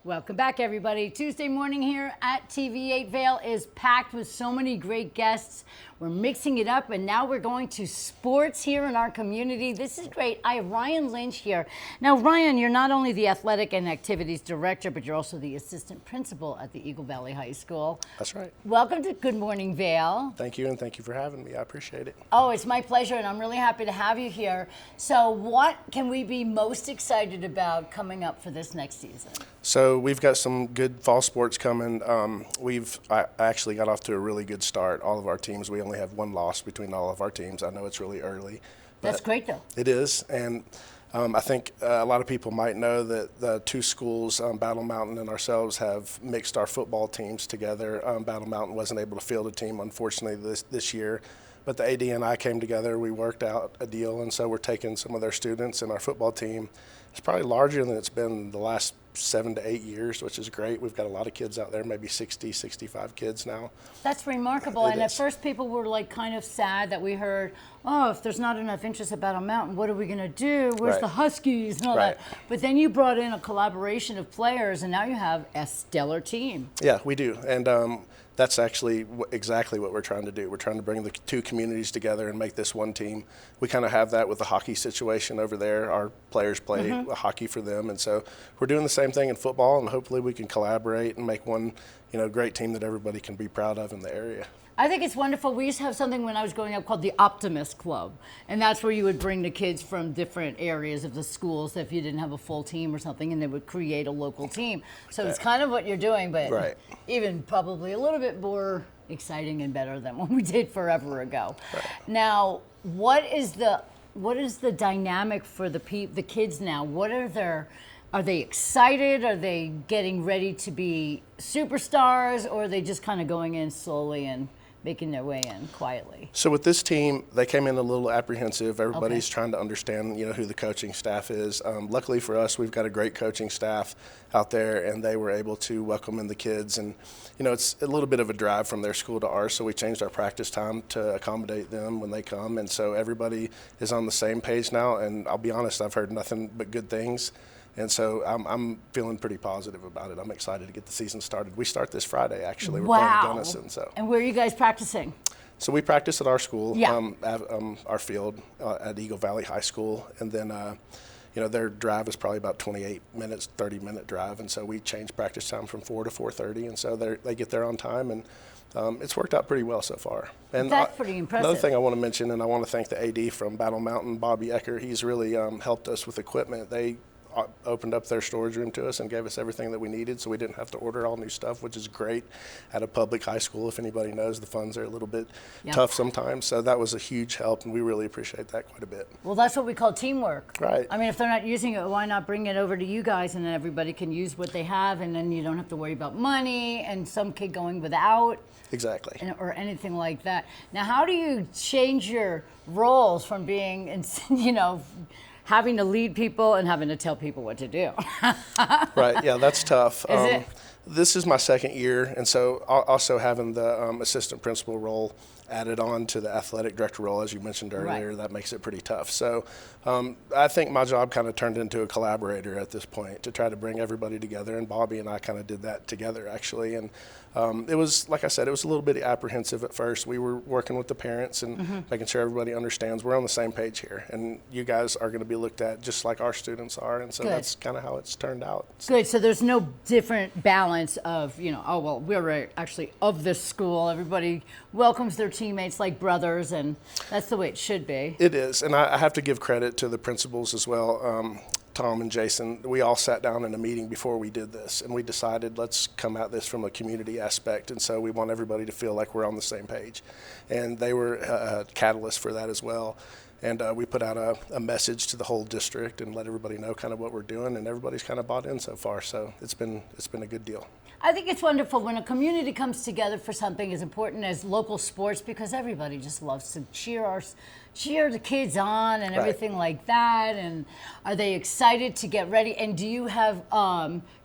Welcome back, everybody. Tuesday morning here at TV8 Vail is packed with so many great guests. We're mixing it up, and now we're going to sports here in our community. This is great. I have Ryan Lynch here. Now, Ryan, you're not only the athletic and activities director, but you're also the assistant principal at the Eagle Valley High School. That's right. Welcome to Good Morning Vail. Thank you, and thank you for having me. I appreciate it. Oh, it's my pleasure, and I'm really happy to have you here. So what can we be most excited about coming up for this next season? So we've got some good fall sports coming. I actually got off to a really good start. All of our teams, we only have one loss between all of our teams. I know it's really early. That's great, though. It is, and I think a lot of people might know that the two schools, Battle Mountain and ourselves, have mixed our football teams together. Battle Mountain wasn't able to field a team, unfortunately, this year. But the AD and I came together, we worked out a deal, and so we're taking some of their students, and our football team is probably larger than it's been the last 7 to 8 years, which is great. We've got a lot of kids out there, maybe 60, 65 kids now. That's remarkable. And at first people were like kind of sad that we heard, oh, if there's not enough interest at Battle Mountain, what are we going to do? Where's the Huskies and all that? But then you brought in a collaboration of players, and now you have a stellar team. Yeah, we do. And that's actually exactly what we're trying to do. We're trying to bring the two communities together and make this one team. We kind of have that with the hockey situation over there. Our players play hockey for them, and so we're doing the same thing in football, and hopefully we can collaborate and make one, great team that everybody can be proud of in the area. I think it's wonderful. We used to have something when I was growing up called the Optimist Club, and that's where you would bring the kids from different areas of the schools if you didn't have a full team or something, and they would create a local team. So it's kind of what you're doing, but even probably a little bit more exciting and better than what we did forever ago. Now, what is the dynamic for the kids now? Are they excited? Are they getting ready to be superstars, or are they just kind of going in slowly and making their way in quietly? So with this team, they came in a little apprehensive. Everybody's trying to understand, who the coaching staff is. Luckily for us, we've got a great coaching staff out there, and they were able to welcome in the kids. And, it's a little bit of a drive from their school to ours, so we changed our practice time to accommodate them when they come. And so everybody is on the same page now, and I'll be honest, I've heard nothing but good things. And so I'm feeling pretty positive about it. I'm excited to get the season started. We start this Friday, actually. We're playing Gunnison. And where are you guys practicing? So we practice at our school, at our field at Eagle Valley High School. And then, their drive is probably about 28 minutes, 30-minute drive. And so we change practice time from 4 to 4:30. And so they get there on time. And it's worked out pretty well so far. And that's pretty impressive. Another thing I want to mention, and I want to thank the AD from Battle Mountain, Bobby Ecker. He's really helped us with equipment. They opened up their storage room to us and gave us everything that we needed, so we didn't have to order all new stuff, which is great at a public high school. If anybody knows, the funds are a little bit tough sometimes, so that was a huge help, and we really appreciate that quite a bit. Well, that's what we call teamwork. Right. I mean, if they're not using it, why not bring it over to you guys, and then everybody can use what they have, and then you don't have to worry about money and some kid going without. Exactly. Or anything like that. Now, how do you change your roles from being, having to lead people and having to tell people what to do? Right, yeah, that's tough. Is it? This is my second year, and so also having the assistant principal role added on to the athletic director role, as you mentioned earlier, that makes it pretty tough. So I think my job kind of turned into a collaborator at this point to try to bring everybody together, and Bobby and I kind of did that together, actually. And it was, like I said, it was a little bit apprehensive at first. We were working with the parents and making sure everybody understands we're on the same page here, and you guys are going to be looked at just like our students are, and so that's kind of how it's turned out. Good, so there's no different balance of, we're actually of this school. Everybody welcomes their teammates like brothers, and that's the way it should be. It is, and I have to give credit to the principals as well. Tom and Jason, we all sat down in a meeting before we did this, and we decided let's come at this from a community aspect, and so we want everybody to feel like we're on the same page. And they were a catalyst for that as well. And we put out a message to the whole district and let everybody know kind of what we're doing, and everybody's kind of bought in so far, so it's been a good deal. I think it's wonderful when a community comes together for something as important as local sports, because everybody just loves to cheer the kids on and everything like that. And are they excited to get ready? And do you have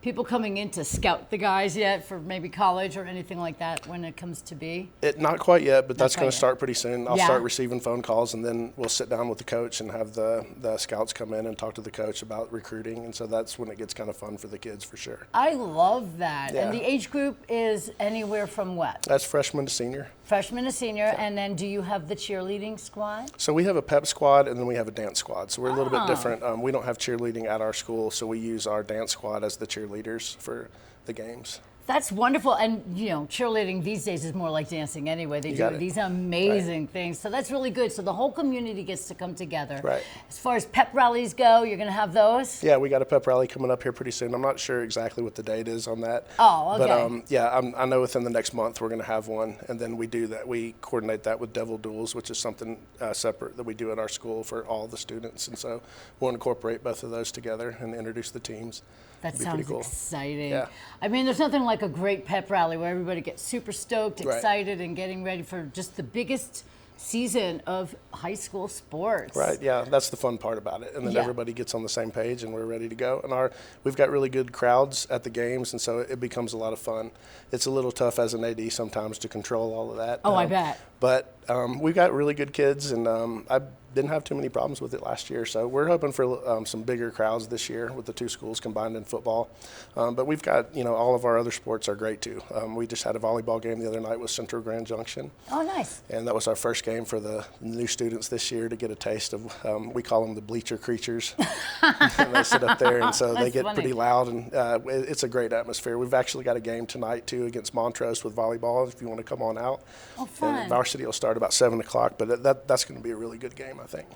people coming in to scout the guys yet for maybe college or anything like that when it comes to be? Not quite yet, but that's quite going yet. to start pretty soon. I'll Yeah. start receiving phone calls, and then we'll sit down with the coach and have the scouts come in and talk to the coach about recruiting. And so that's when it gets kind of fun for the kids for sure. I love that. Yeah. And the age group is anywhere from what? That's freshman to senior. Freshman to senior, and then do you have the cheerleading squad? So we have a pep squad, and then we have a dance squad. So we're a little bit different. We don't have cheerleading at our school, so we use our dance squad as the cheerleaders for the games. That's wonderful. And, cheerleading these days is more like dancing anyway. They got do it. these amazing things. So that's really good. So the whole community gets to come together. Right. As far as pep rallies go, you're going to have those? Yeah, we got a pep rally coming up here pretty soon. I'm not sure exactly what the date is on that. Oh, okay. But I know within the next month we're going to have one, and then we do that. We coordinate that with Devil Duels, which is something separate that we do at our school for all the students, and so we'll incorporate both of those together and introduce the teams. That It'd be pretty sounds cool. exciting. Yeah. I mean, there's nothing like a great pep rally where everybody gets super stoked, Right. excited, and getting ready for just the biggest season of high school sports. Right, yeah, that's the fun part about it. And then Yeah. everybody gets on the same page and we're ready to go. And we've got really good crowds at the games, and so it becomes a lot of fun. It's a little tough as an AD sometimes to control all of that. Oh, I bet. But we've got really good kids, and I didn't have too many problems with it last year. So we're hoping for some bigger crowds this year with the two schools combined in football. But we've got, all of our other sports are great too. We just had a volleyball game the other night with Central Grand Junction. Oh, nice. And that was our first game for the new students this year to get a taste of, we call them the bleacher creatures. And they sit up there, and so they That's get funny. pretty loud, and it's a great atmosphere. We've actually got a game tonight, too, against Montrose with volleyball, if you want to come on out. Oh, fun. And varsity will start about 7 o'clock, but that's going to be a really good game, I think.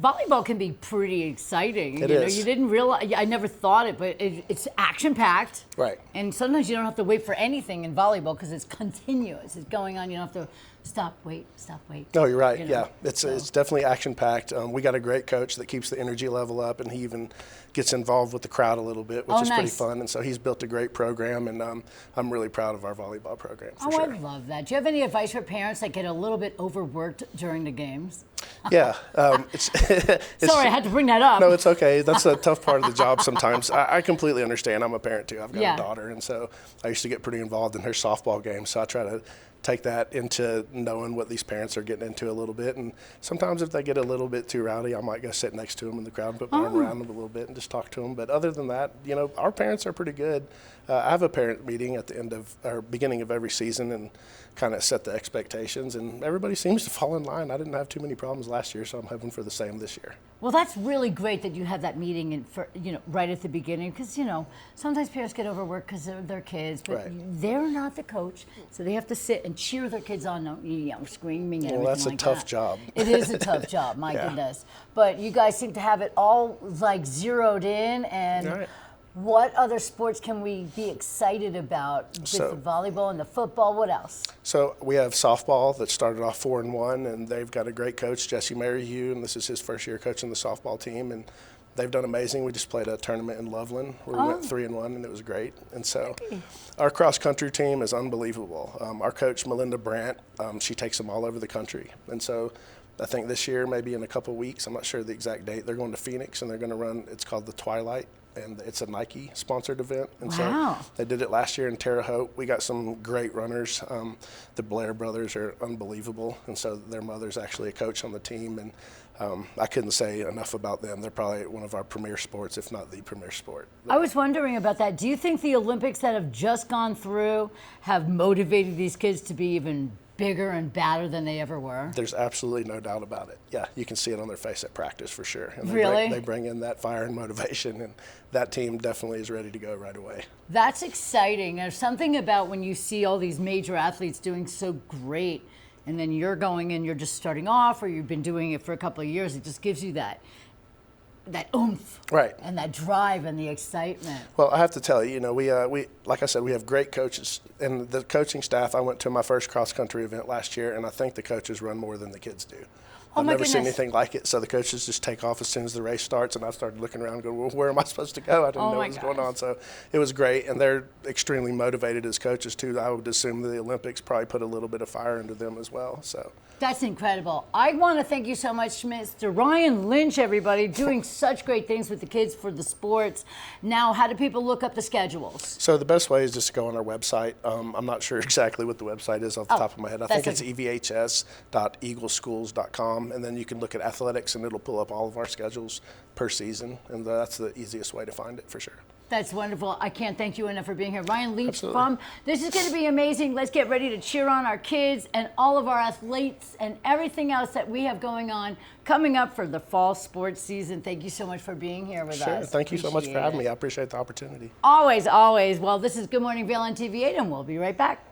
Volleyball can be pretty exciting. It you know, is. you didn't realize, I never thought it, but it's action-packed. Right. And sometimes you don't have to wait for anything in volleyball because it's continuous. It's going on. You don't have to stop, wait. No, you're right. You know, Yeah, it's definitely action-packed. We got a great coach that keeps the energy level up, and he even gets involved with the crowd a little bit, which Oh, is pretty nice. fun. And so he's built a great program, and I'm really proud of our volleyball program for Oh, sure. I love that. Do you have any advice for parents that get a little bit overworked during the games? Yeah, it's Sorry, I had to bring that up. No, it's okay. That's a tough part of the job sometimes. I completely understand. I'm a parent too. I've got Yeah. a daughter, and so I used to get pretty involved in her softball game. So I try to take that into knowing what these parents are getting into a little bit. And sometimes if they get a little bit too rowdy, I might go sit next to them in the crowd and put my arm around them a little bit and just talk to them. But other than that, our parents are pretty good. I have a parent meeting at the end of or beginning of every season and kind of set the expectations, and everybody seems to fall in line. I didn't have too many problems last year, so I'm hoping for the same this year. Well, that's really great that you have that meeting right at the beginning because, sometimes parents get overworked because they're their kids, but Right. they're not the coach, so they have to sit and cheer their kids on, screaming and everything Well, that's a like tough that. job. It is a tough job, my Yeah. goodness. But you guys seem to have it all zeroed in, and Right. what other sports can we be excited about with So- the volleyball and the football? What else? So we have softball that started off 4-1, and they've got a great coach, Jesse Merrihew, and this is his first year coaching the softball team, and they've done amazing. We just played a tournament in Loveland where we went 3-1, and it was great. And so our cross country team is unbelievable. Our coach, Melinda Brandt, she takes them all over the country. And so I think this year, maybe in a couple weeks, I'm not sure the exact date, they're going to Phoenix, and they're going to run, it's called the Twilight, and it's a Nike sponsored event. And Wow. so they did it last year in Terre Haute. We got some great runners. The Blair brothers are unbelievable, and so their mother's actually a coach on the team, and I couldn't say enough about them. They're probably one of our premier sports, if not the premier sport. I was wondering about that. Do you think the Olympics that have just gone through have motivated these kids to be even bigger and badder than they ever were? There's absolutely no doubt about it. Yeah, you can see it on their face at practice for sure. And Really? They bring in that fire and motivation, and that team definitely is ready to go right away. That's exciting. There's something about when you see all these major athletes doing so great, and then you're going and you're just starting off, or you've been doing it for a couple of years. It just gives you that oomph, Right. and that drive and the excitement. Well, I have to tell you, we like I said, we have great coaches, and the coaching staff. I went to my first cross country event last year, and I think the coaches run more than the kids do. I've my never seen goodness. anything like it. So the coaches just take off as soon as the race starts, and I started looking around going, well, where am I supposed to go? I didn't know my what was going gosh. on. So it was great, and they're extremely motivated as coaches too. I would assume the Olympics probably put a little bit of fire into them as well. So. That's incredible. I want to thank you so much, Mr. Ryan Lynch, everybody, doing such great things with the kids for the sports. Now, how do people look up the schedules? So the best way is just to go on our website. I'm not sure exactly what the website is off the top of my head. I think it's evhs.eagleschools.com, and then you can look at athletics, and it'll pull up all of our schedules per season, and that's the easiest way to find it for sure. That's wonderful. I can't thank you enough for being here. Ryan Lynch Absolutely. this is going to be amazing. Let's get ready to cheer on our kids and all of our athletes and everything else that we have going on coming up for the fall sports season. Thank you so much for being here with Sure. us. Thank you so much for Appreciate having it. me. I appreciate the opportunity. Always, always. Well, this is Good Morning Vail on TV8, and we'll be right back.